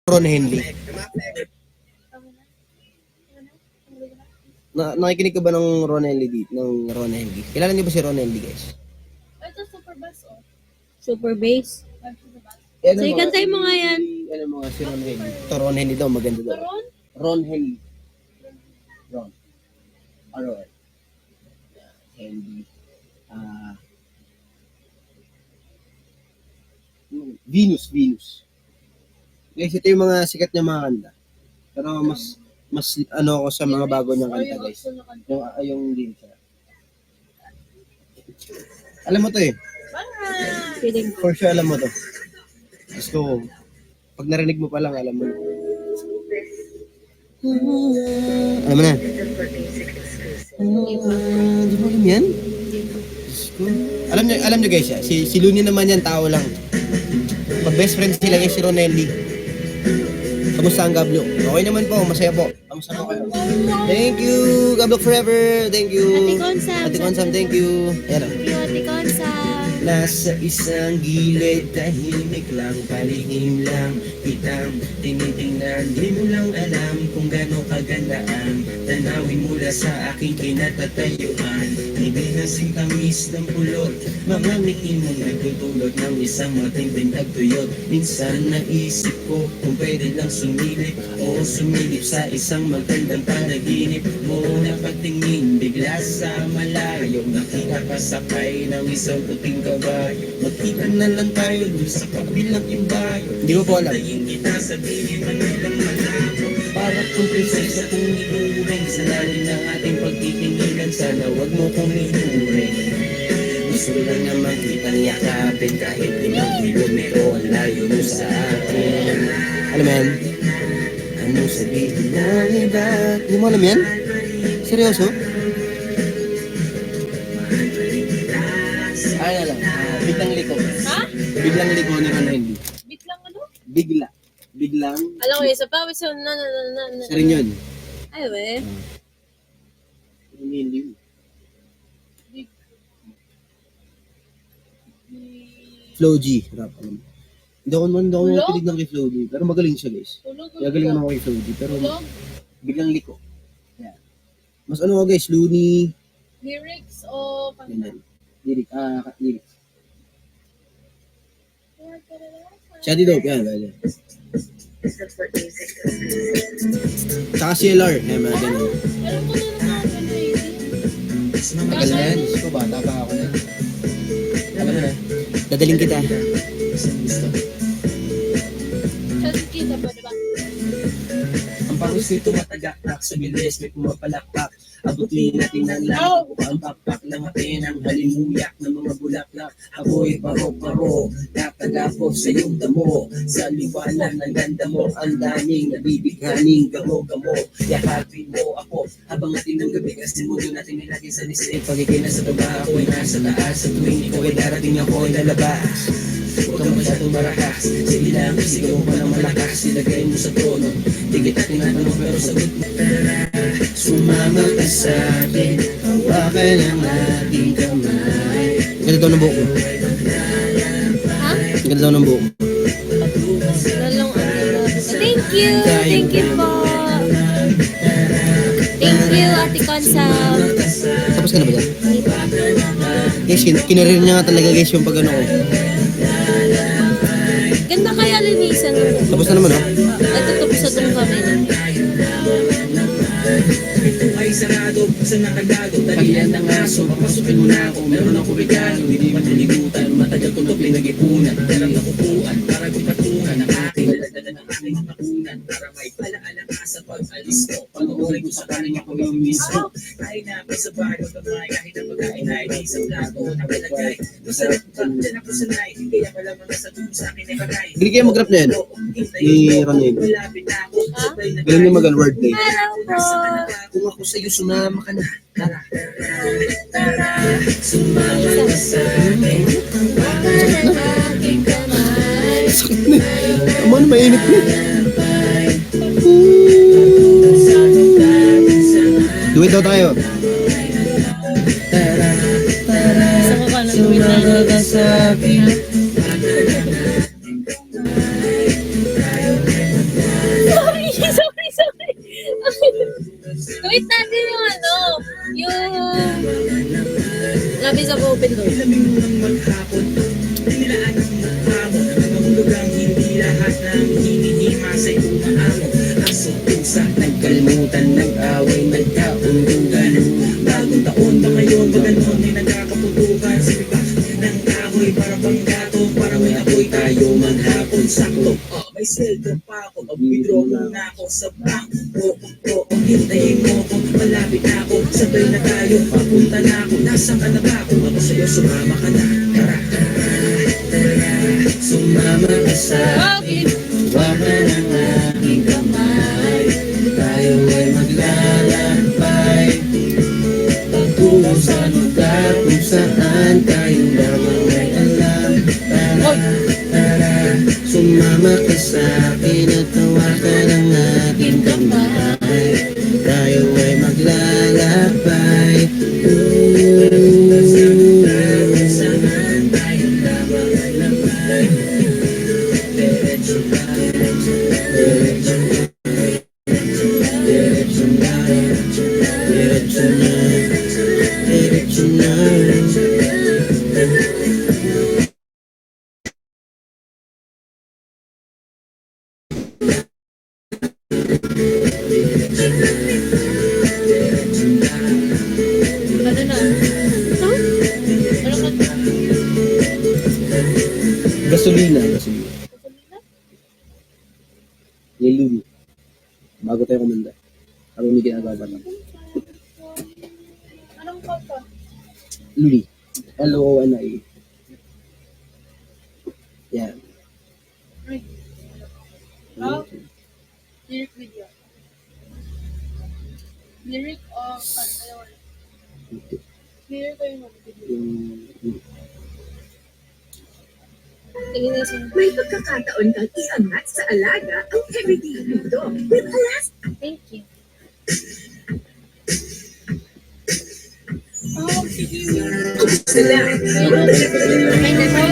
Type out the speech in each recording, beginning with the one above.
Ron Henley. Nakikinig ka ba ng Ron Henley dito? Ng Ron Henley? Kilala niyo ba si Ron Henley, guys? Ito, super bass, oh. Super bass. Super bass. Ano Sige, kantay mo nga yan. Ano mga si Ron Henley? Ito, Ron Henley daw, maganda daw. Ron? Ron Henley. Ron. Alright. Henley. Venus. Guys, ito yung mga sikat niya mga kanta. Pero mas ano ako sa mga bago niyang kanta, guys. Yung lyrics. Alam mo to eh. Feeling. For sure alam mo to. So, pag narinig mo pa lang, alam mo na. Alam mo na? Di mo alam yan? Alam nyo guys, si Looney naman yan, tao lang. Pag best friends sila guys, si Ronelli. Kamusta ang Gablo? Okay naman po, masaya po. Kamusta po kayo? Thank you, Gablo forever. Thank you. Ate Konsam, thank you. Ayan o. Ate Konsam. Nasa isang gilid, tahimik lang, palihim lang, kitang tinitingnan. Di mo lang alam kung gano'ng kaganda ang tanawin mula sa aking kinatatayuan. Ibig na singkamis ng pulot, mga ngiti mong nagtutulot ng isang matinding tagtuyot. Minsan naisip ko kung pwede lang sumilip o sumilip sa isang magandang panaginip mo. Napatingin bigla sa malayo, nakita ka sakay ng isang puting kabayo. Magkita na lang tayo dun sa kabilang imbayo. Hindi ko po alam. Tayin kita sabihin ng ilang malabo. Para kung prinsesa kung inuuring sa lalim ng ating pagtitinginan. Sana wag mo kong inuuring. Gusto lang naman kitang yakapin kahit 5 kilometro ang layo mo sa akin. Alam mo yan? Ano sabihin ng iba? Hindi mo alam yan? Seryoso? Ay na lang. Biglang liko. Ha? Biglang liko ni Ron Henley. Biglang ano? Biglang. Alam ko yun, sa pawis yun, Sa rin yun. Ay, we. Ron Henley. Flo G. Rap. Hindi ako nakikinig ng kay Flo G. Pero magaling siya guys. Kaya galing naman ako kay Flo G. Pero biglang liko. Yeah. Mas ano guys, Looney. Lyrics o Ganyan. Lyrics. Shady Dope, yan. Tsaka si LR. Yan, mga ganun. Alam ko na naman eh. Tagal na yan. Gusto ko, bata pa ako na. Alam mo na. Dadaling kita. Kasi kita ba, diba? Ang pawis nito matagaktak sa bilis, may pumapalakpak. Abutin natin ng lang, ang pakpak ng apenang halimuyak ng mga bulaklak. Ako'y paro-paro, nakagapos sa iyong damo. Sa liwanag ng ganda mo, ang daming nabibighaning gamo-gamo. Yakapin mo ako, habang atin ng gabi, kasi mundo natin nilagay sa lisay. Pagiging nasa baba, ako'y nasa taas. Sa tuwing ikaw ay darating, ako'y lalabas. Huwag kang masyadong marakas, sige lang, sigaw mo pa ng malakas. Ilagay mo sa trono, di kita tinatanong pero sagot mo. Sumama ka sa akin, hawakan ang ating kamay. Ganda daw ng buhok mo. Ha? Ganda daw ng buhok mo. Lalong Thank you po. Thank you, Ate Konsam. Tapos ka na ba dyan? Guys, kinarir niya nga talaga guys yung pag ano ko. Ganda kaya linisan mo. Tapos na naman ha? Ito tapos sa itong kami. Ay sarado, sa nakagado, talian ng aso, papasukin mo na ako, meron ako regalo, hindi matuligutan, matagal kong doble nag-ipunan, dalang nakupuan, para kong patungan, ang aking dalagdagan ng aking nakunan, para may alaala ka sa pag-alis ko, panoorin ko sa kanin ako yung mismo, ay napay sa bar, magkamay, kahit ang pagkain ay di sa plato, nakalagay, masarap ka, dyan ako sanay, kaya pala mga sa tubo sa akin ay bagay. Hindi kayo mag-rap na yan? Ni Ronel. Galing niya mag-word play. Hello po. Kung ako sa'yo, sumama ka na. Tara. Sumama ka sa akin, Sakit na. Tama na, mainit na. Duwit daw tayo. Gusto ko ba ng tuwid na? Sumama ka sa akin. Wait natin yung ano, yung Labi sa open door. Ilamig mo ng maghapon, nilaan ang maghapon. Nangahulog ang hindi lahat ng hinihima sa'y umaamon. Aso, pusa, nagkalimutan, nag-away, nagkaundugan. Bagong taon ba ngayon, ba ganon ay nagkakaputukan? Sa iba ng kahoy, para bang gato, para may apoy tayo maghapon. Sakto, may cellphone pa ako, mag-withdraw muna ako sa bangko. Hintayin mo ko, malapit na ako, sabay na tayo, papunta na ako. Nasaan ka na ba? Kung ako sa'yo, sumama ka na. Tara, tara, sumama ka sa akin. Hawakan ang aking kamay. Tayo ay maglalakbay patungo sa lugar kung saan tayo lamang ay alam. Tara, tara, sumama ka sa akin at hawakan ang aking kamay. Tayo ay maglalakbay saan tayo lamang ay lamay. Diretso na, diretso na, diretso na, diretso na, diretso na, diretso na. Ano na? Ito? Ano ka? Gasolina. Yellow. Bago tayo kumanda. Habang may ginagawa pa lang. Anong kanta? Luli. L-O-N-I. Yan. Oh, lyric video. Lyric o kanta yun? Lyric o yung video? Yung Tingin na siya. May pagkakataon kang iangat sa alaga ang everyday dito with Alaska. Thank you. Oh, sige. Sila. Ay, nako. Ay,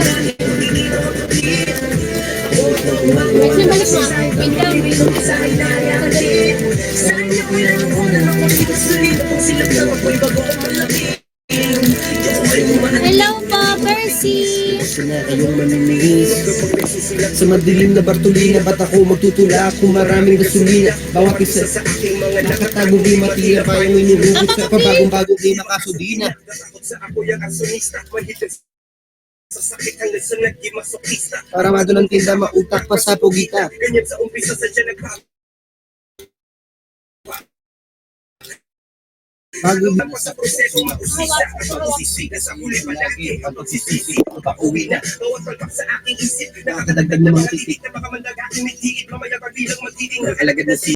balik mo. Wait lang. Sa ilalim natin. Saan niyo kailangan na makapagsulit kung sila na magpapagawa malaki. Hello po, Percy. sila kayong mamimiss. Sa madilim na Bartolina, ba't ako magtutula kung maraming gasolina? Bawat isa sa aking mga nakatago di matira pa yung inuhugot sa pabagong-bagong di makasudina. Sa ako yung arsonista, mahitag sa sakit hanggang sa naging masokista. Paramado ng tinda, mautak pa sa pugita. Ganyan sa umpisa sa dyan nagbago. Bago sa proseso mausisa, ang pagsisika sa huli palagi, ang pagsisisi, ang pauwi na. Bawat palpak sa aking isip, nakakadagdag na mga titik na baka mandag aking mitiit, mamaya pagbilang magtiting ng alagad na si.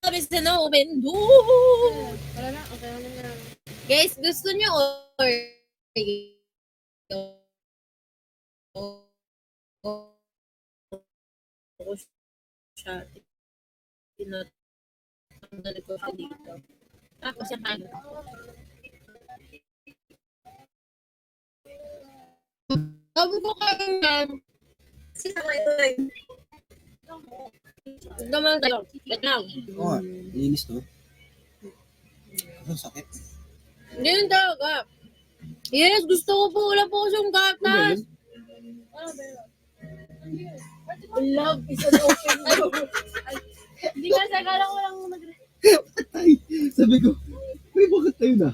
Sabi sa no, open door. Wala na, okay na. Guys, gusto nyo or ko siya. Tinatanggal ko siya dito. Tapos yung ano. Sabi ko kaya Sino ba ito? gaman tayo. Wait lang. Oo nga, linis to. Ang sakit. Hindi yun talaga. Yes, gusto ko po. Wala po siyang gatas. Love is an open door. Hindi kasi akala ko lang Ay, sabi ko, may bakit tayo na?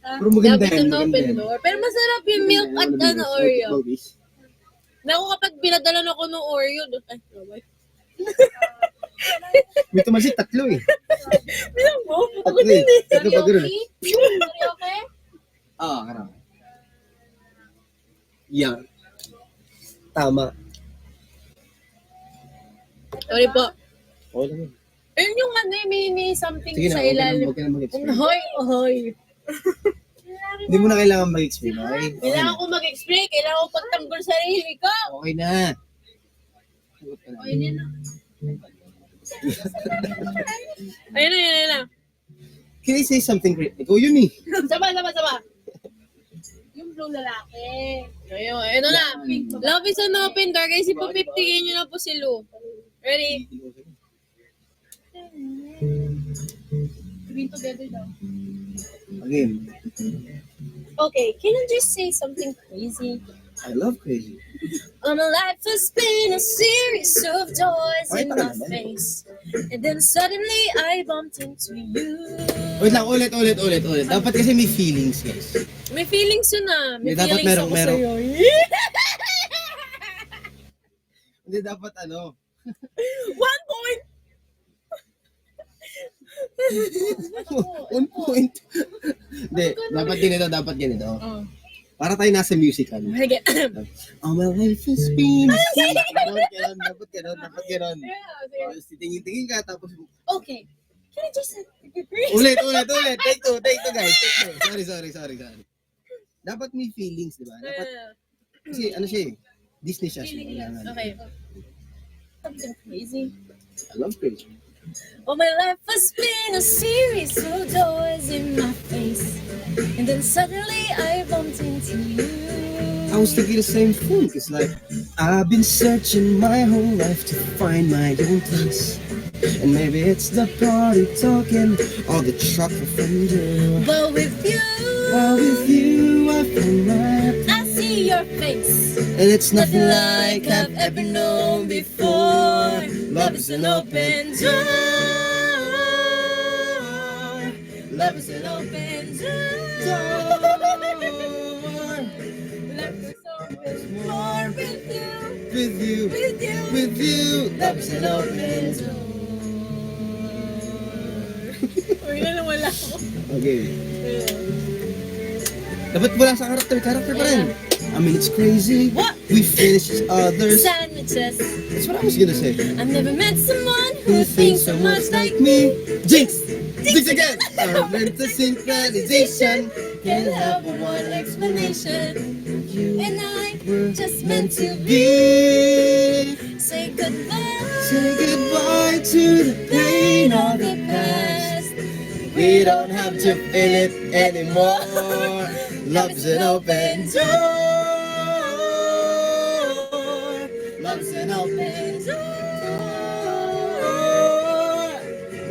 Pero maganda Love is yan, an maganda open yan. door. Pero masarap yung milk at ano, Oreo. Naku, kapag pinadalan ako ng Oreo, doon, ay, naway. May tumasit, tatlo eh. Bilang mo? Tatlo eh. Tatlo pa gano'n. okay? Karami. Yan. Tama. Sorry po. Oo lang yun. Ayun yung ano, may something Sige na, sa huwag ka na- ilalim. huwag ka na mag-explain. Hoy, hoy. Hindi mo na kailangan mag-explain, okay? Okay Kailangan na. ko mag-explain. Kailangan ko pagtanggol sa sarili ko. Okay na. Sagot ka na. Ayun na. Ayun na. Can I say something great? Ikaw yun eh. Saba. Yung blue lalaki. Ayun na. Love is an open door. Guys, ipapiptigin nyo na po si Lou. Ready? Green together daw. Again, Okay, can you just say something crazy? I love crazy. My life has been a series of joys Okay, in taka my naman. face. And then suddenly I bumped into you. Wait lang, ulit. Dapat kasi may feelings, guys. May feelings yun ah. May Dapat feelings ako merong- sa'yo. Hindi dapat ano. 1 point! 1 point. Hindi, dapat ganito. Oh. Para tayo nasa musical. Sige. Oh, my life has been a series. Dapat ganon. Tapos titingin-tingin ka, tapos Okay. Can I just say ulit. Take two, guys. Take two. Sorry. Dapat may feelings, di ba? Dapat, kasi ano siya eh. Disney siya. So, kailangan. Okay. Something crazy. I love crazy. Oh, my life has been a series of joys in my face. And then suddenly I bumped into you. I was thinking the same thing. It's like I've been searching my whole life to find my own place. And maybe it's the party talking or the chocolate from you. But with you, While with you, I feel right. I see your face. And it's nothing Nothing like I've ever known before. Love is an open door. Love is an open door. Love is so much more with you. with you, With you. with you. Love is an open door. Uy, wala ako. Okay. Dapat wala sa character pa rin. I mean, it's crazy. What? We finish each other's. Sandwiches. That's what I was gonna say. I've never met someone who thinks so much like me. Jinx! Jinx again! Our mental synchronization Can't have one explanation. And I We're just meant to be. say goodbye. Say goodbye to the pain of the past. We don't have to feel it anymore. Love's an open door. Love's an open door.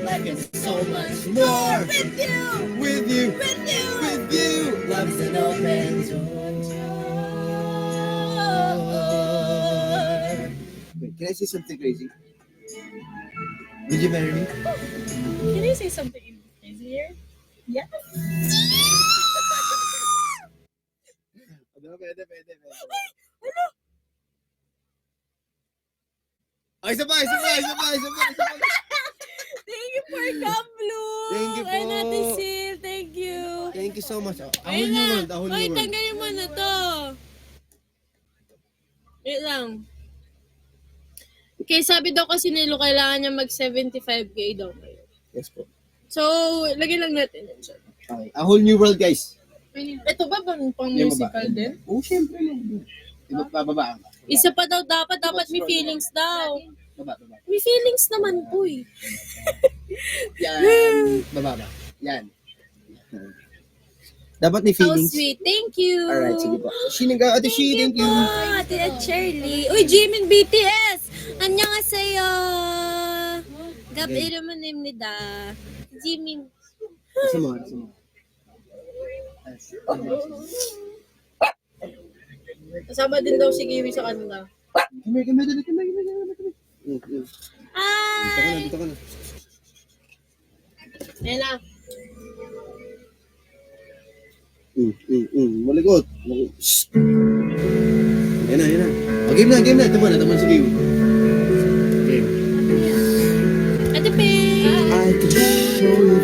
Life is so much more With you. with you, With you. with you. Love's an open door. Wait, can I say something crazy? Would you marry me? Can I say something easier? Yeah. Pwede. Ay, isa pa. Thank you for Camp Blue. Thank you po. Ay, natin Sil. Thank you. Thank you so much. A whole Ayun new na. world, a whole Ay, new world. tanggalin mo na to. Wait lang. Okay, sabi daw kasi nilo kailangan niya mag 75k daw ngayon. Yes po. So, lagyan lang natin yun siya. Okay. A Whole New World, guys. Ito ba bang pang Yung musical baba. din? Oo, syempre. Diba, bababa ka. Isa pa daw dapat may feelings daw. Baba. May feelings naman po eh. Yan. Baba. Yan. Dapat ni So feelings. sweet. Thank you. Alright, sige po. Shininga, ate Shi, thank you. Ate at Shirley. Uy, Jimin BTS! 안녕하세요. 갑 이름은입니다. Jimin. Gusto mo. Kasama din daw si Kiwi sa kanila. Kami. Hi! Dito ka na. Ayan na. Malikot. Shhh. Yan na. O, game na. Taman si Kiwi. Game. Ate Pink. I could show you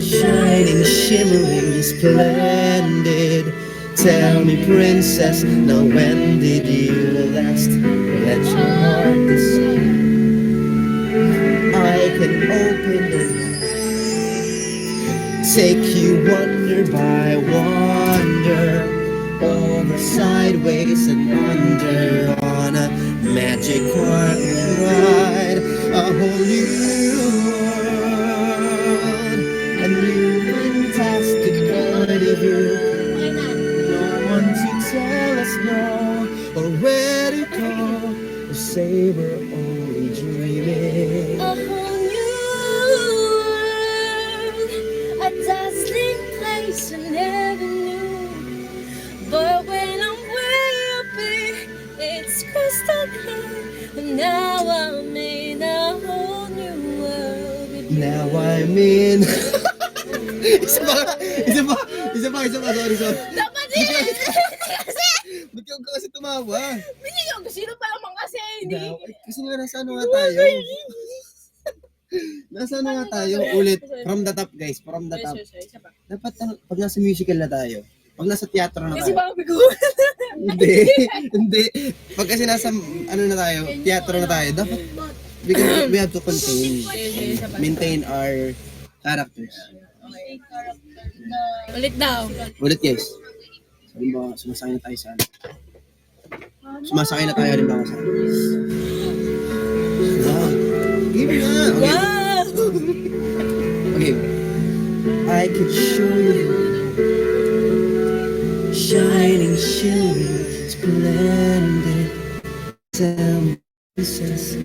shining, shimmering, splendid. Tell me, princess, now when did you last let your heart decide? I can open it, take you wonder by wonder, over, sideways, and under on a magic carpet ride, a whole new world, a new fantastic point of view. No one to tell us no, or where to go, or say we're only dreaming. A whole new world, a dazzling place I never knew. But when I'm way up here, it's crystal clear. And now I'm in a whole new world with you. Now I'm in. Isa pa, sorry. Dapat yun! Ba't ka kasi tumawa? Binigyan ko, sino pa naman kasi? Daw, kasi nga nasa ano nga tayo. Nasa ano nga tayo? Ulit, from the top guys, from the top. Isa pa. Dapat pag nasa musical na tayo, pag nasa teatro na Kasi tayo. baka bigo. Hindi. Pag kasi nasa, ano na tayo, teatro na tayo, dapat, we have to maintain our characters. Ulit daw. Ulit guys. Sabi ba, sumasakay na tayo sa ano? Sumasakay na tayo rin ba sa ano? Wow. Give me na. Okay. Wow! Okay. I could show you shining, shimmering, splendid. Tell me, princess,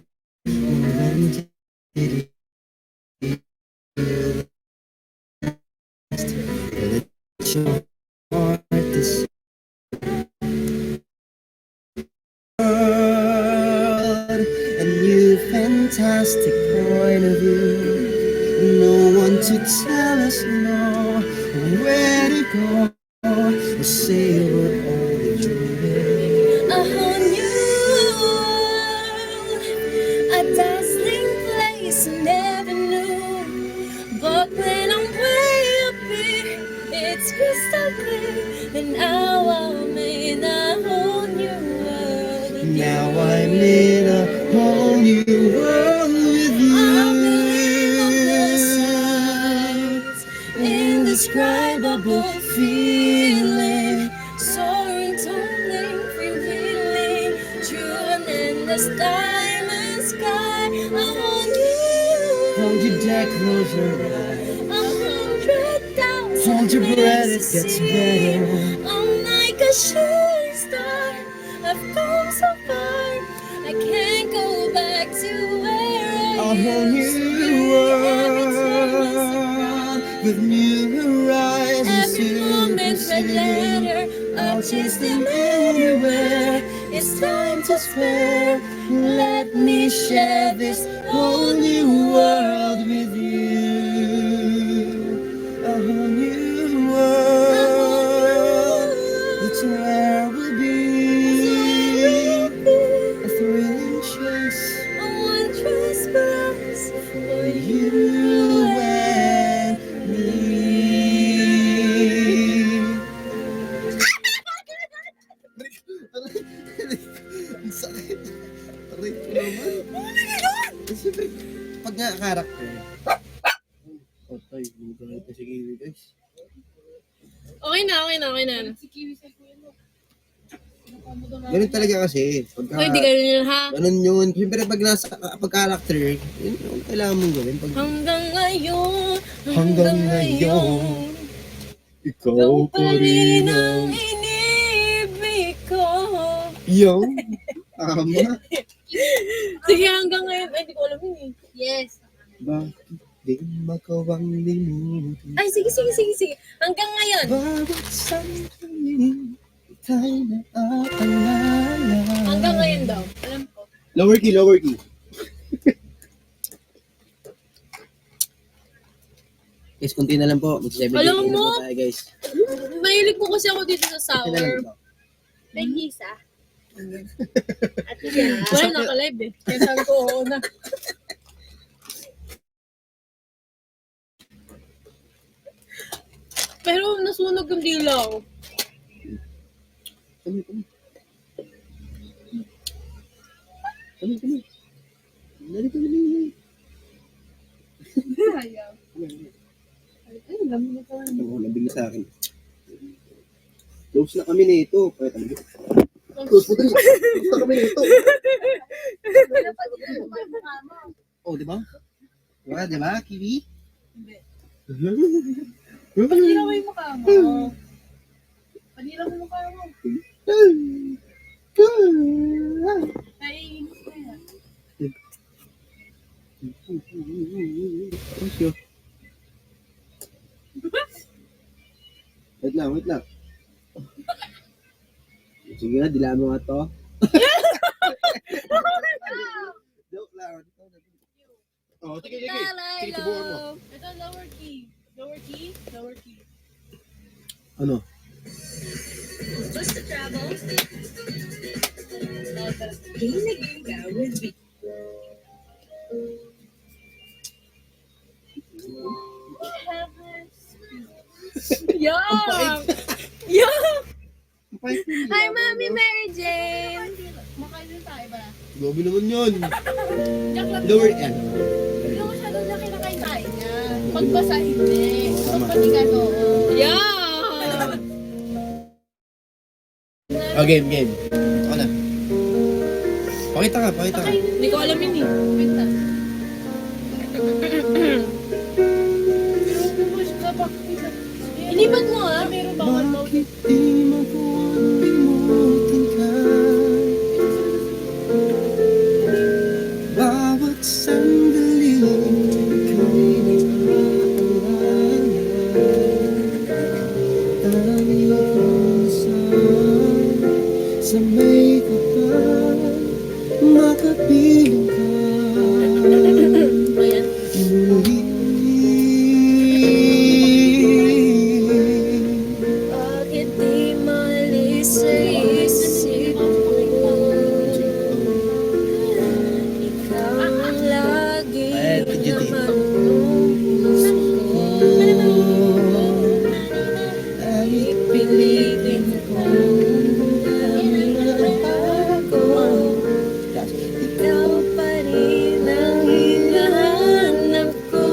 when did you last let your heart decide? A new fantastic point of view. No one to tell us no, where to go, or say we're only dreaming. A whole new world, a dazzling place I never knew. But when I'm way up here, it's crystal clear. And now I'm in a whole new world with you. Now I'm in a whole new world with Unbelievable sights, indescribable feeling, soaring, tumbling, freewheeling through an endless diamond sky. A whole new Hold your deck, close your eyes. 100,000 Hold your breath, it places gets here. better. I'm like a shooting star. I've come so far. I can't go back to where I A whole new world with new horizons Every to moment red pursue. letter, I'll chase them anywhere. It's time to spare. Let me share this whole new world with you. A whole new world. It's where we'll be. A thrilling chase I want trespass for you and me. Ang sakit. Aray ko naman. Siyempre, pag nga Sige guys. Okay na. Si Kiwi sa kuya mo. Ano daw Ganun talaga kasi. Pagka, Hoy, di ganun yun ha. ganun yun. Siyempre pag nasa character, yun yung kailangan mong gawin. Pag Hanggang ngayon, Hanggang ngayon, ikaw pa rin ang inibig ko. yung ama. Sige, hanggang ngayon. Ay, di ko alam yun eh. Yes. Bakit di makawang limutin? Ay, sige. Hanggang ngayon. Bawat sandali tayo naaalala. Hanggang ngayon daw. Alam ko. Lower key. Guys, kunti na lang po. Mag-7 Alam mo? tayo, guys. Mahilig po kasi ako dito sa Kunti na lang sour. po. May isa. At yan. Wala naka-live eh. Kaya sabi ko, oo na. Pero nasunog yung dilaw. Kami. Dali. Ayaw. Ay, dami na pa. Ano, nabigla sa akin. Close na kami nito. Close na kami nito. Wala pa din ang mukha mo. Oh, di ba? Di ba, Kiwi? Hindi. Padila mo yung mukha mo. Padila mo yung mukha mo. Naiinis na yan. Oh, sure. Wait lang. Sige na, dilaan mo nga to. Joke lang. Oh, sige. Sige, subukan mo. Ito, lower key. Ano? Yuck! Yuck! Hi, Mami. Mami Mary Jane! Makain din tayo ba? Gobi naman yun. Jack lang. Lower yan. Hindi ko masyadong laki na kain niya. Pagbasa, hindi. Tama. Pagpatigan, oo. Yuck! Oh, game. Ako na. Pakita ka. Hindi ko alam yun eh. Pinta. Pero push ka pa. Iniban mo ah. Meron bawal daw. Bakit di makalimutin ka? Bawat sandali ika'y naaalala. Tanging minsan sa may kapal makapiling ka. Ayan. Bakit di malis sa isip ko? Ikaw ang lagi naman puso ko. Ay pilitin ko ako. Ikaw pa rin ang hinahanap ko.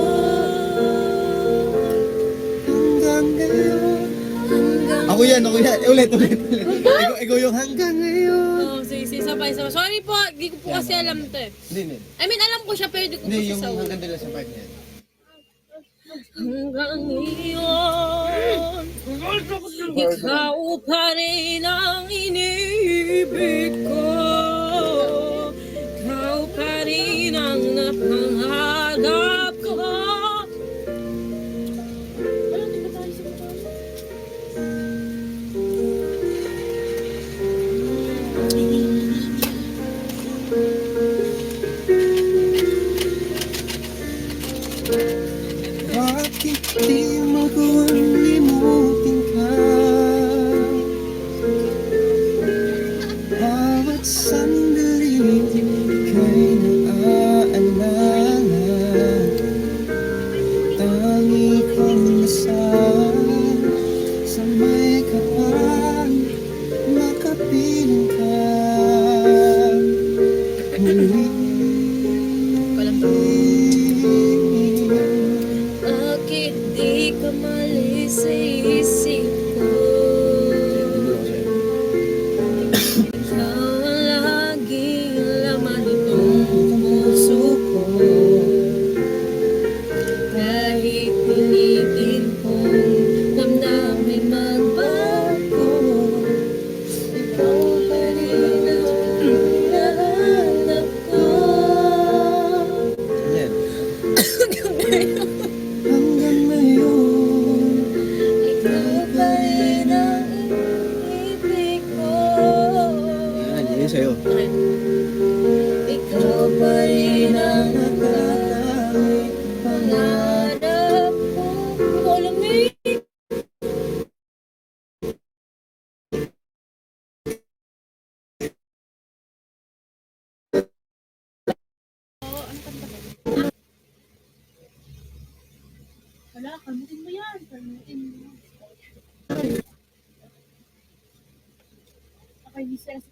Hanggang ngayon. Hanggang Ako yan. Ulit. Ikaw yung hanggang ngayon. Oh, sige, sabay. Sorry po, di ko po kasi alam to eh. Hindi. I mean, alam ko siya, pero di ko po Hindi, siya yung sa ulo. hanggang dila sa part niya. Hanggang ngayon, ikaw pa rin ang iniibig ko. Ikaw pa rin ang napangarap ko. Bakit di magawang limutin ka? Bawat sandali ika'y naaalala. Tangi kong nasaan sa may kapal makapiling ka. Bakit di ka Wala, kalmutin mo yan. Kalmutin mo. Okay, Mrs.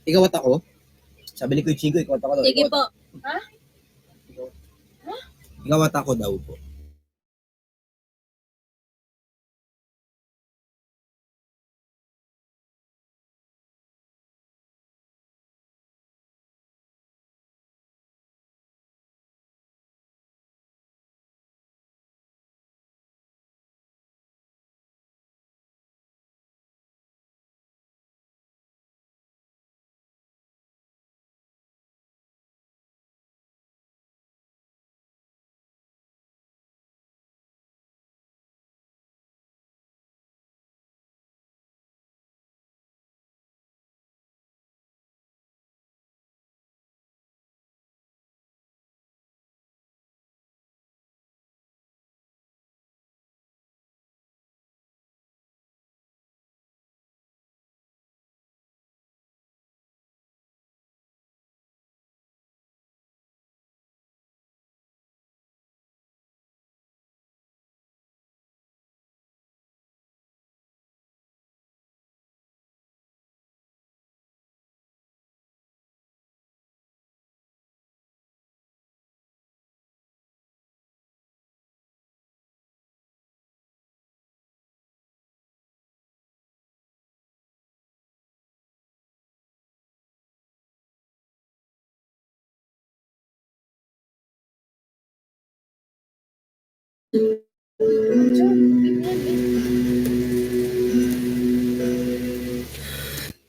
Ikaw at ako? Sabi ni Kuya Chico, ikaw at ako daw. Sige Ikaw- po. Ikaw at ako daw po.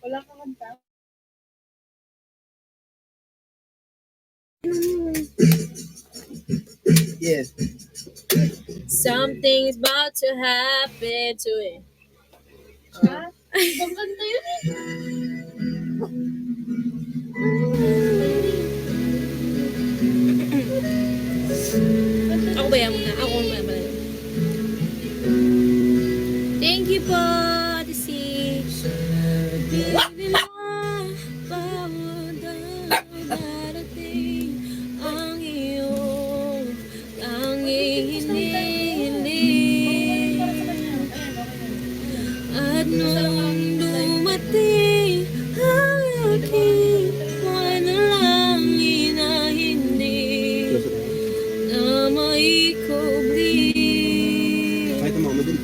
Wala kang kanta. Yes. Something's about to happen to it. Ha? Ibang kanta yun eh. Ako ba yan muna? Ako muna pala. Thank you po, Ate C. Baby, bawat darating ang iyong tanging hinihiling. At nung dumating ang aking panalangin na hindi na maikubli Kahit umama din.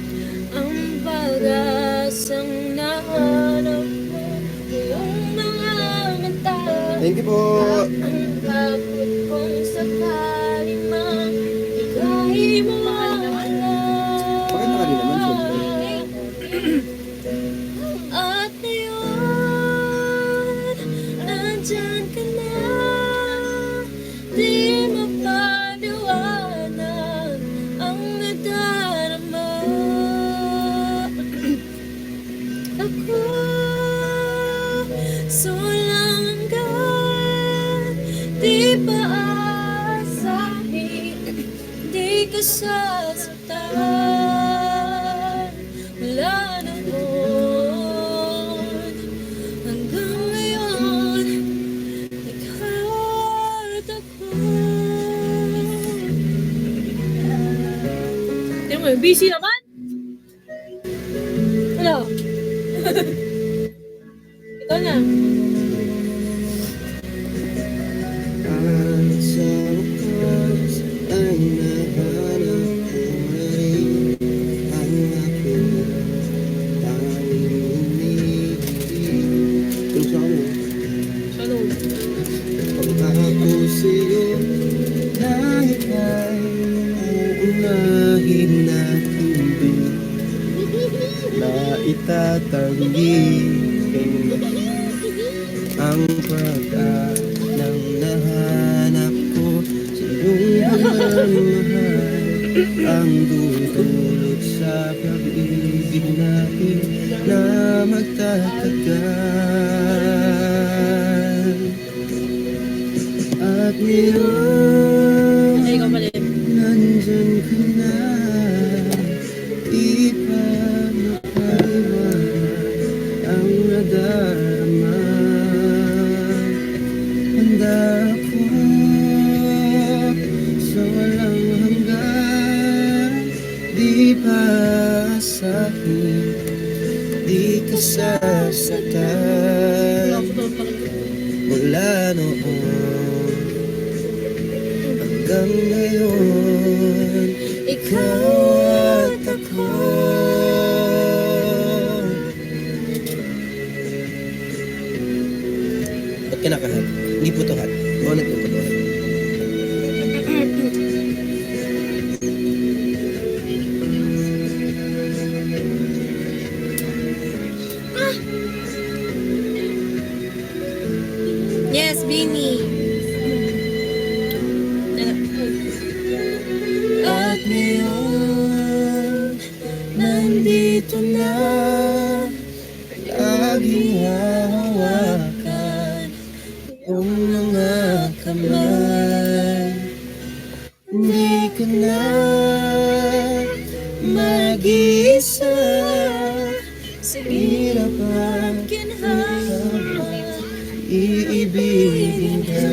ang pag-asang nahanap ko yung mga mata. Thank you po. Ang takot kong sakali mang ika'y mawala. Pakita ka din naman, At ngayon, nandyan ka na. Di mapaliwanag ang nadarama. Ako, so lang hanggang di pa aasahin, di ka sasaktan. Wala na noon hanggang ngayon, ikaw at ako. Tingnan mo, busy naman. Hello. Ikaw na. At sa wakas ay nahanap ko na rin ang aking tanging umiibig. Kung saan mo? Shalom. Pag ako sa'yo na ika'y uunahin na hindi na itatanggi ang pag-alang nahanap ko sa iyong pagmamahal ang dudulot sa pag-ibig natin na magtatagal. At ngayon, Ay, ikaw pala. nandyan ka na, di pa mapaliwanag ang nadarama. Handa ako sa walang hanggan, aasahin, di ka sasaktan. Mula noon hanggang ngayon, ikaw at ako. Ba't kinakahan? Hindi po ito hat. Bonnet po ito. Yes, Bini. At ngayon, nandito na, laging hawakan yung mga kamay. Hindi ka na mag-isa sa hirap at ginhawa. Iibigin ka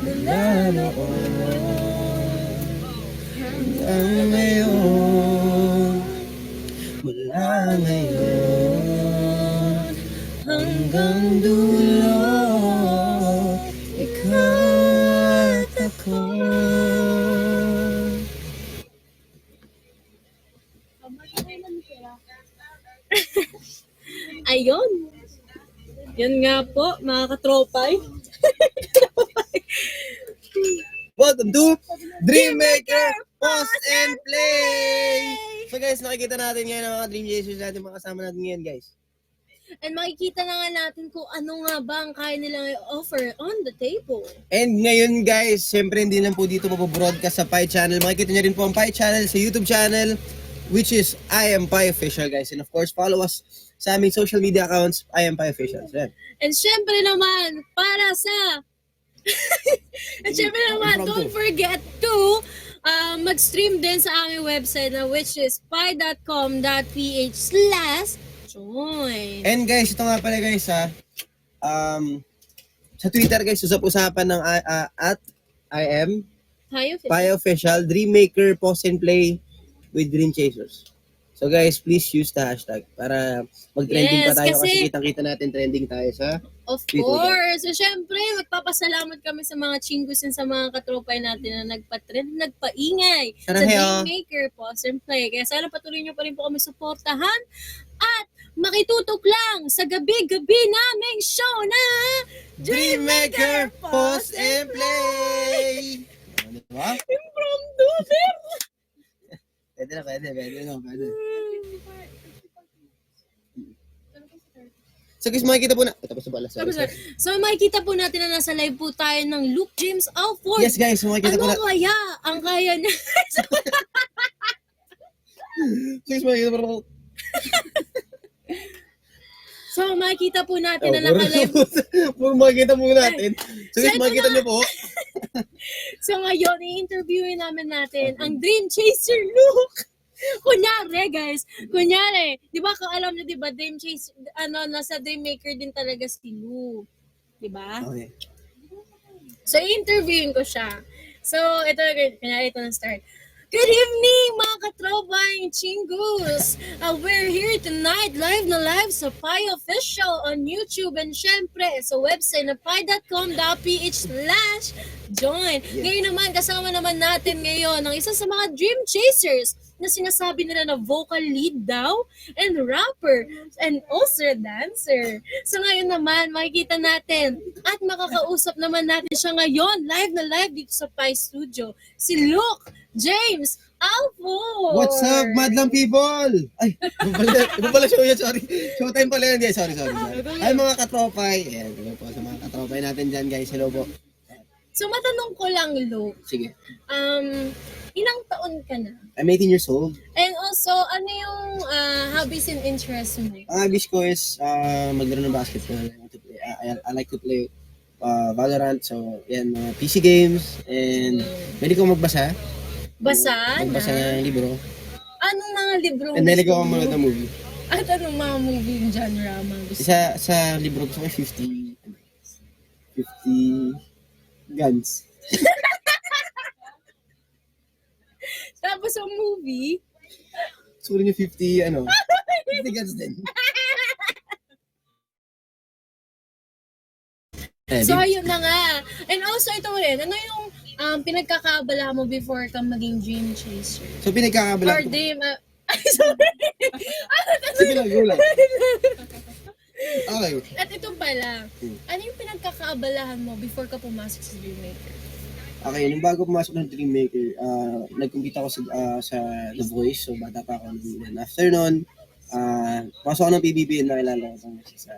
mula noon hanggang ngayon, mula ngayon hanggang dulo, ikaw at ako. Ayun. Yun nga po, mga katropay. Welcome to Dreammaker Post and Play! So guys, nakikita natin ngayon ang mga Dream Chasers natin, mga kasama natin ngayon guys. And makikita na nga natin kung ano nga ba ang kaya nilang offer on the table. And ngayon guys, syempre hindi lang po dito mabobroadcast sa Pi Channel. Makikita nyo rin po ang Pi Channel sa YouTube channel, which is I Am Pi Official guys. And of course, follow us sa aming social media accounts, I Am Pi Official. So, yan. And syempre naman, para sa... And syempre naman, don't forget to mag-stream din sa aming website na which is pi.com.ph/join. And guys, ito nga pala guys sa Twitter guys, usap-usapan ng at I Am Pi Official, Dreammaker Post and Play with Dream Chasers. So guys, please use the hashtag para mag-trending pa tayo kasi kitang-kita natin trending tayo sa Of Twitter. course. So syempre, magpapasalamat kami sa mga chingos and sa mga katropay natin na nagpa-trend, nagpaingay sa Dreammaker Post and Play. Kaya sana patuloy nyo pa rin po kami suportahan at makitutok lang sa gabi-gabi naming show na Dreammaker Post and Play! Diba? Impromptu, sir! Pwede na. So guys, makikita po na... Tapos na pala. So makikita po natin na nasa live po tayo ng Luke James Alford. Yes guys, makikita po na... Ano kaya ang kaya niya? Guys, makikita po na... So makikita po natin na naka-live. Makikita po natin. So guys, makikita niyo po. So ngayon, i-interviewin natin ang Dream Chaser Luke. Kunyari, guys. Di ba, alam niyo, di ba, Dream Chaser, nasa Dreammaker din talaga si Luke. Di ba? Okay. So, i-interviewin ko siya. So, ito na start. Good evening, mga katrobang chingus! We're here tonight, live na live sa Pi Official on YouTube and syempre sa website na pi.com.ph/join. Ngayon naman, kasama naman natin ngayon ang isa sa mga Dream Chasers na sinasabi nila na vocal lead daw and rapper and also dancer. So ngayon naman, makikita natin at makakausap naman natin siya ngayon, live na live dito sa Pi Studio. Si Luke James Alford! What's up, madlang people? Ay, iba pala show yan, sorry. Showtime pala yan, guys. Sorry. Ay, mga katropay. Ayan, hello po sa mga katropay natin dyan, guys. Hello po. So, matanong ko lang, Luke. Sige. Ilang taon ka na? I'm 18 years old. And also, ano yung hobbies and interests mo? Ang hobbies ko is maglaro ng basketball. I like to play Valorant. So, yan, mga PC games. And pwede ko magbasa. Magbasa ng libro. Anong mga libro? And then ko manood ng movie. At anong mga movie yung genre mo gusto? Sa libro gusto ko 50 guns. So, Tapos ang movie, Suri niyo 50, 50 guns din. so ayun na nga. And also ito rin, ano yung pinagkakaabalahan mo before ka maging dream chaser? So, pinagkakabala Or dream, ay sorry. Sige lang, go lang. Okay. At ito pala, ano yung pinagkakaabalahan mo before ka pumasok sa Dreammaker? Okay, nung bago pumasok ng Dreammaker, nag-compete ako sa The Voice. So, bata pa ako. And after nun, pasok ako ng PBB and nakilala ko sa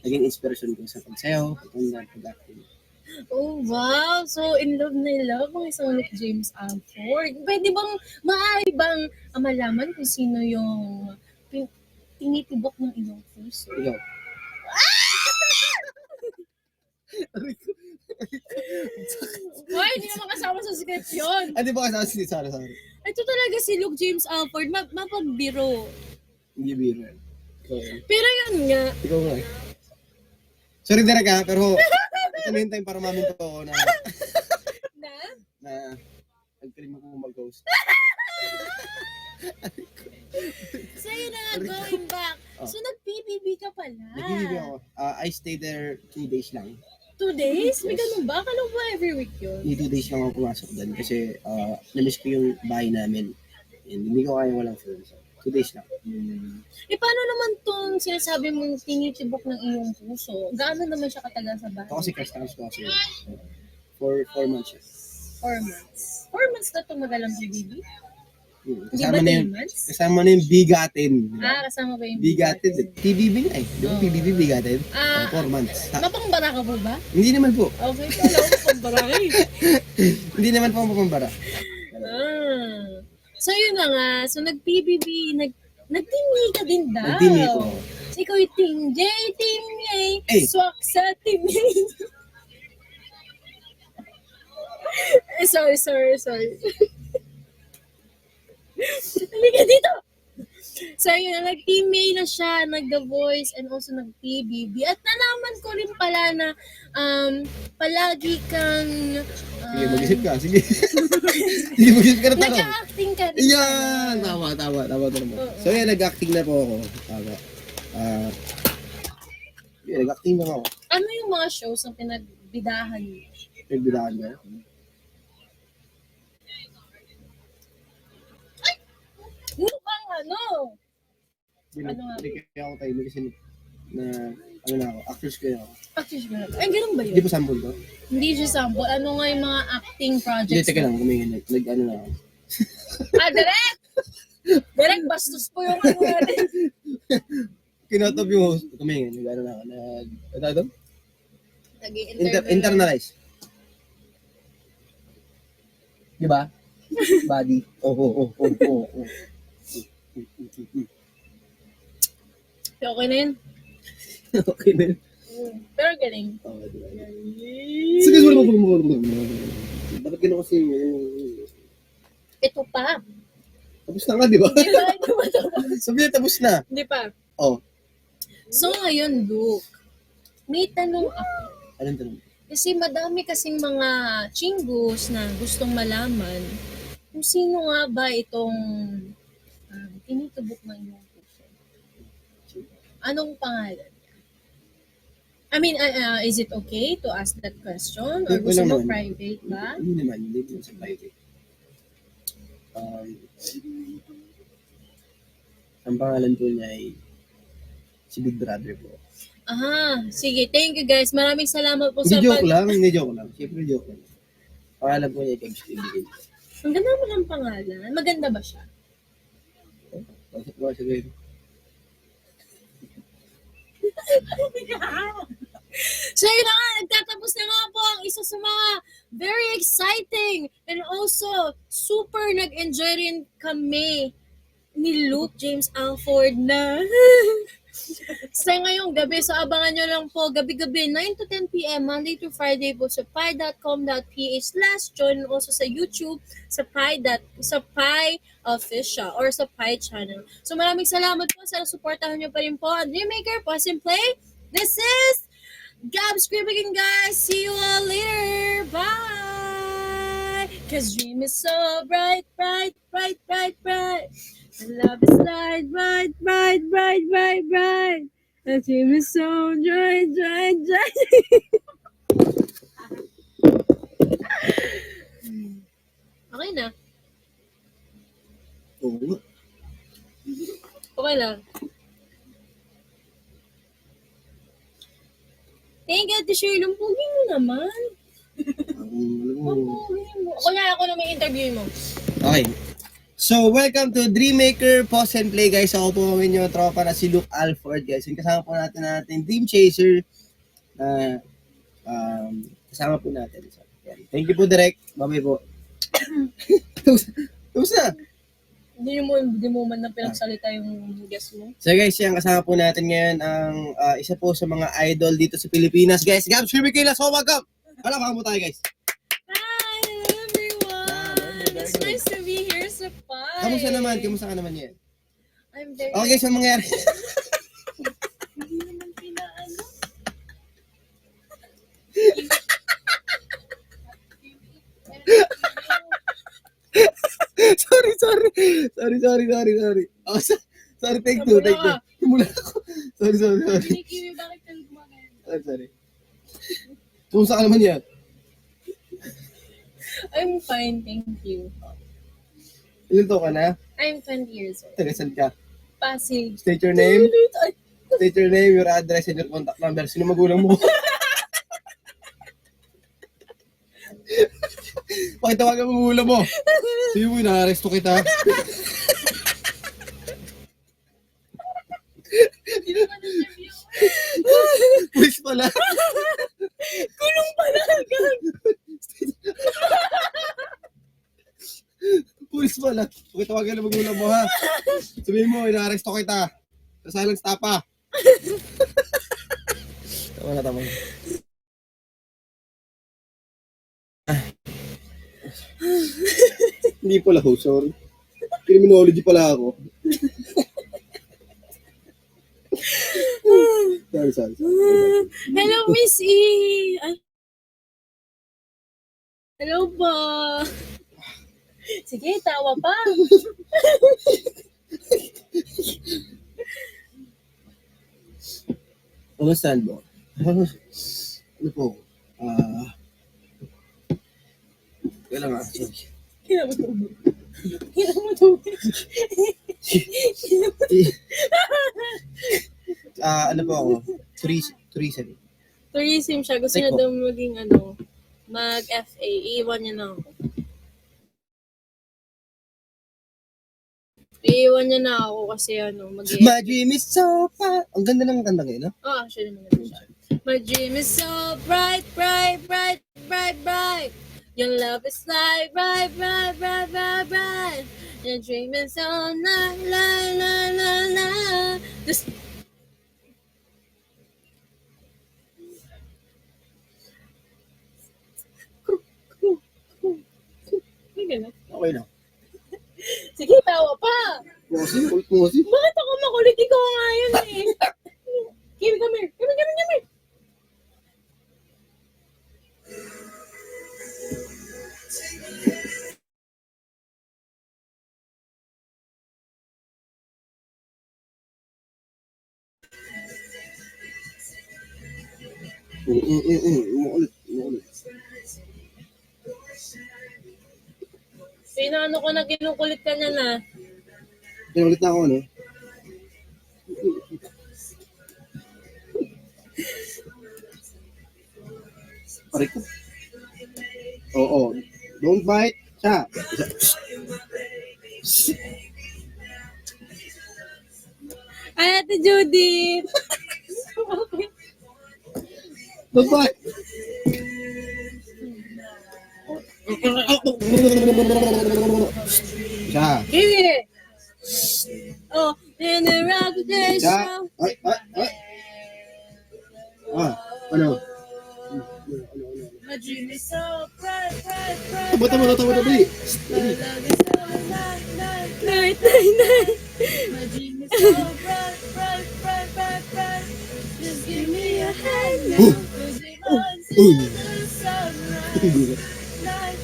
naging inspiration ko sa pagsayaw, pagkanda, pag-acting. Oh, wow! So, in love na love ang isang Nick James Alford. Pwede bang, maaari bang malaman kung sino yung tinitibok ng iyong puso? Ikaw. Why? Hindi naman kasama sa script yun. Di ba kasama si Sorry. Ito talaga si Luke James Alford, mapagbiro. Hindi biro. Pero yun nga, Ikaw nga. Sorry direct ha, pero ito na yung time para mamin ko ako na nagkalimang ko mag-ghost. so yun na nga, going back. So nag-PBB ka pala. Nag-PBB ako. I stayed there 2 days lang. 2 days? May ganun ba? Akala ba every week yun? Hindi 2 days lang ako pumasok doon kasi na-miss ko yung bahay namin. And hindi ko kaya walang phone. So, 2 days lang. Paano naman tong sinasabi mong tinitibok ng iyong puso? Gaano naman siya katagal sa bahay? Ito kasi customers ko kasi for 4 months siya. 4 months. 4 months na tumagal ang PBB? Hindi Kasama ba na 3 yung, months? kasama na yung bigatin. Kasama ba yung Bigatin. PBB nga eh. Di ba PBB bigatin? 4 months. Mapambara ka po ba? Hindi naman po. Okay, alam ko pambara ka eh. Hindi naman po ako mapambara. So yun na nga. So nag-PBB, nag-team ka din daw. Nag-team ko. So ikaw yung Team J, Team A, Eh. swak sa Team A. Sorry. Halika dito! So yun, nag-Team A na siya, nag-The Voice, and also nag-PBB. At nalaman ko rin pala na palagi kang Sige, mag-isip ka. Sige. Sige, mag-isip ka na tanong. nag-acting ka rin. Yan! Tama. So yan, nag-acting na po ako. Tama. Nag-acting na ako. Ano yung mga shows na pinagbidahan niyo? Nagbilaan na. Mukhang ano? Ano nga? Kaya ako tayo kasi na ako, actors ko ako. Actually, ay, ganun ba Hindi yun? po sample to? Hindi siya sample. Ano nga yung mga acting Hindi, projects? teka lang, kumingin. Nag-ano na ako. Direct! Direct, bastos po yung ano natin. Kinotop yung host. Kumingin, nag-ano na ako. Ano ito? Nag-i-interview. Internalize. Di ba? Body. Oh. Okay na yun. Okay na yun. Pero galing. Sige, bakit gano'n kasi Ito pa. tapos na nga, di ba? Di ba? Ito pa ito pa. Sabi niya, tapos na. Di pa. Oh, So ngayon, Luke, may tanong ako. anong tanong? Kasi madami kasing mga chingus na gustong malaman kung sino nga ba itong tinitubok ng iyong puso. Anong pangalan? I mean, is it okay to ask that question? Or gusto mo private ba? Hindi naman sa private. Ang pangalan po niya ay si Big Brother po. Sige. Thank you guys. Maraming salamat po Hindi sa joke lang. Siyempre joke lang. Pangalan po niya ay Kebs Ibigin. Ang ganda mo ng pangalan. Maganda ba siya? Sige. So yun na nga, nagtatapos na nga po ang isa sa mga very exciting and also super nag-enjoy rin kami ni Luke James Alford na sa ngayong gabi. So abangan nyo lang po gabi-gabi 9 to 10 p.m. Monday to Friday po sa pi.com.ph/join, also sa YouTube sa Pi Official or sa Pi channel. So maraming salamat po. Sana supportahan nyo pa rin po ang Dreammaker Pause and Play. This is Gab Scribbing, guys. See you all later. Bye! 'Cause dream is so bright, bright, bright, bright, bright. And love is light, bright, bright, bright, bright, bright. The dream is so dry, dry, dry. Okay na. Oo. Okay lang. Thank you, Ate Shirley. Ang pogi mo naman. Ang pogi mo. Kaya ako na may interview mo. Okay. So, welcome to Dreammaker Pause and Play, guys. Ako po ang inyong tropa na si Luke Alford, guys. Yung kasama po natin Dream Chaser na kasama po natin. So, yan. Thank you po, Direk. Bye-bye po. Tapos na. Hindi mo man na pinagsalita yung guest mo. So guys, yan kasama po natin ngayon ang isa po sa mga idol dito sa Pilipinas. Guys, Gab Shrimikila, so welcome! Palakpakan mo tayo, guys. Hi, everyone! It's nice to be here sa Pi. Kamusta naman? Kamusta ka naman yan? I'm very... Okay, guys, ang mangyari. Hindi naman pinaano. Sorry. Oh, sorry, take two. Mula ako. Sorry. Kiwi, bakit ka gumagano? Sorry. Kamusta ka naman yan? I'm fine, thank you. Ilan to ka na? I'm 20 years old. Tagasan ka. Pasig. State your name, your address, and your contact number. Sino magulang mo? Pakitawagan mo magulang mo. Sige mo, na-arresto kita. Pulis pala. Kulong pala, gag. Pulis pala. Pakitawagan na magulang mo, ha? Sabihin mo, ina-arresto kita. Sa silence tapa. Tama na. Hindi pala ho, sorry. Criminology pala ako. Sorry. Hello, Miss E. Ay. Hello po. Sige, tawa pa. Kamusta mo? Ano po? Kailan nga? Sorry. Kailan mo tubig. Ano po ako? Tourism. Tourism siya. Gusto niya daw maging mag-FA. Iiwan niya na ako. Iiwan niya na ako kasi My dream is so far. Ang ganda ng kanta ngayon, no? Oh, actually maganda siya. My dream is so bright, bright, bright, bright, bright. Your love is like bright, bright, bright, bright, bright. Your dream is so la, la, la, la, la. Just... Okay na. Sige, tawa pa. Kulit mo kasi. Bakit ako makulit? Ikaw nga yun eh. Kim, come here. Come here. Umuulit. Pinaano ko na kinukulit ka niya na. Pinulit na ako, no? Pare ko. Oo. Don't bite. Siya. Ay, Ate Judy. Don't bite. Siya. Kiwi. Oh, in the rock day Siya. show. Ay. Ano? My dream is so bright, bright, bright. Tawa na, dali. Night. My dream is so bright, bright, bright, bright, bright. Just give me a hand now. Cause it wants to the sunrise. Night.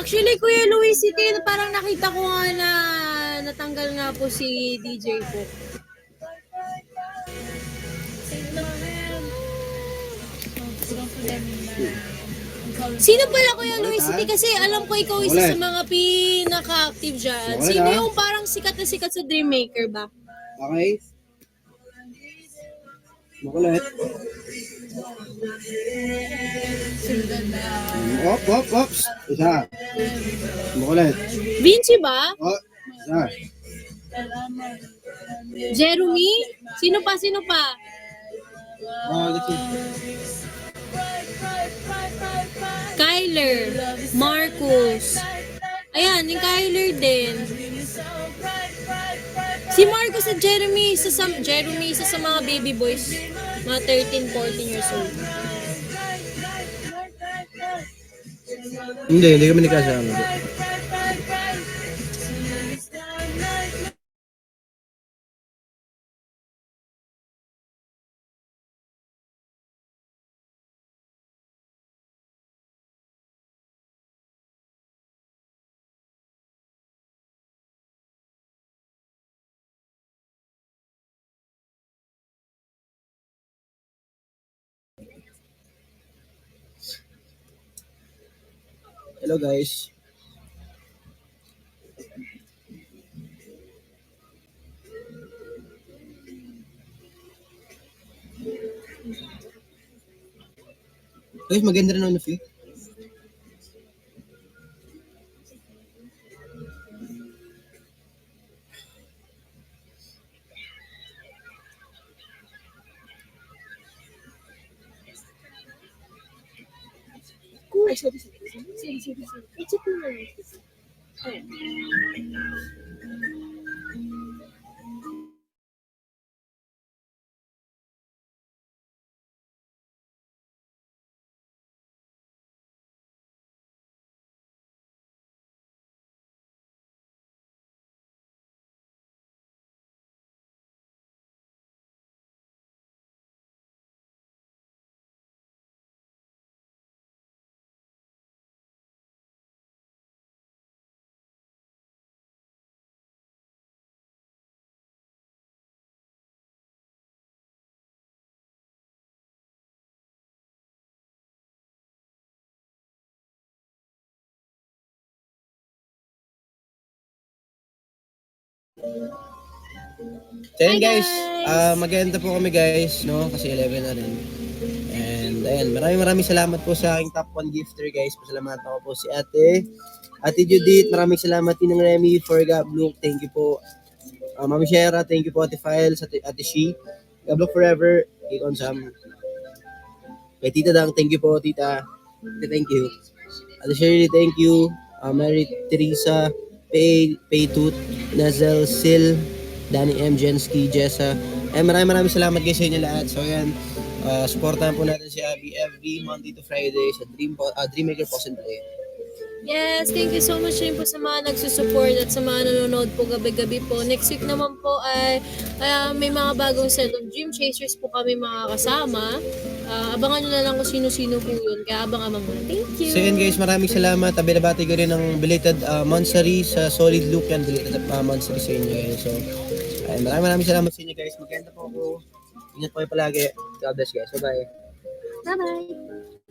Actually, Kuya Louis City, parang nakita ko nga na natanggal nga po si DJ po. Sino pala Kuya Louis City? Kasi alam ko ikaw isa sa mga pinaka-active dyan. Sino yung parang sikat na sikat sa Dreammaker ba? Okay. Makulit. Ops. Isa. Makulit. Vinci ba? Oh, isa. Jeremy? Sino pa? Kyler, Marcus. Ayan, yung Kyler din. Si Marcus at Jeremy, isa sa mga baby boys. Mga 13, 14 years old. Hindi kami nagkasama. Hello guys. Guys, maganda rin ang feel. So yun guys, maganda po kami guys, no? Kasi 11 na rin. And ayun, maraming salamat po sa aking top 1 gifter guys. Pasalamatan ko po si Ate Judith, maraming salamat din ng Remy for Gablook, thank you po. Mami Shera, thank you po Ate Files, Ate Shi, Gablook Forever, Kay Onsam. Kay Tita Dang, thank you po Tita. Thank you. Ate Shirley, thank you. Mary Teresa, Paytooth, Nazel, Sil, Danny M, Jensky, Jessa. Maraming salamat guys sa inyo lahat. So yan, supportahan po natin si Abby every Monday to Friday sa Dreammaker Post and Play. Yes, thank you so much rin po sa mga nagsusupport at sa mga nanonood po gabi-gabi po. Next week naman po ay may mga bagong set of Dream Chasers po kami mga kasama. Abangan nyo na lang kung sino-sino po yun. Kaya abang-abang na. Thank you! So yun guys, maraming salamat. Binabati ko rin ng belated monthsary sa Solid Look yan. Belated monthsary sa inyo guys. So, maraming salamat sa inyo guys. Maganda po ako. Ingat po kayo palagi. God bless guys. Bye-bye. Bye-bye!